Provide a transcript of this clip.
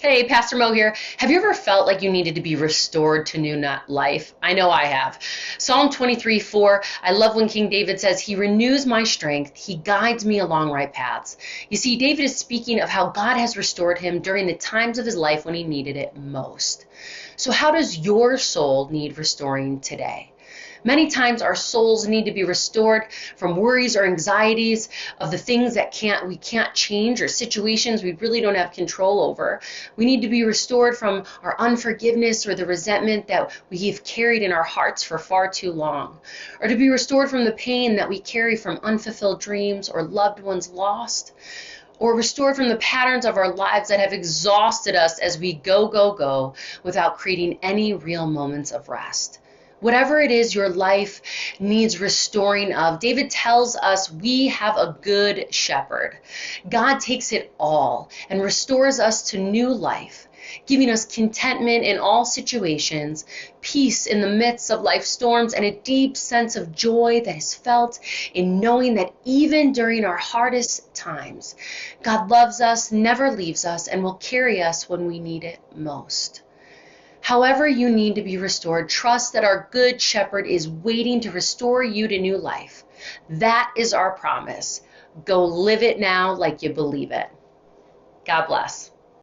Hey, Pastor Mo here. Have you ever felt like you needed to be restored to new life? I know I have. Psalm 23:4. I love when King David says, He renews my strength. He guides me along right paths. You see, David is speaking of how God has restored him during the times of his life when he needed it most. So how does your soul need restoring today? Many times our souls need to be restored from worries or anxieties of the things that we can't change, or situations we really don't have control over. We need to be restored from our unforgiveness or the resentment that we have carried in our hearts for far too long, or to be restored from the pain that we carry from unfulfilled dreams or loved ones lost, or restored from the patterns of our lives that have exhausted us as we go without creating any real moments of rest. Whatever it is your life needs restoring of, David tells us we have a good shepherd. God takes it all and restores us to new life, giving us contentment in all situations, peace in the midst of life's storms, and a deep sense of joy that is felt in knowing that even during our hardest times, God loves us, never leaves us, and will carry us when we need it most. However you need to be restored, trust that our good shepherd is waiting to restore you to new life. That is our promise. Go live it now like you believe it. God bless.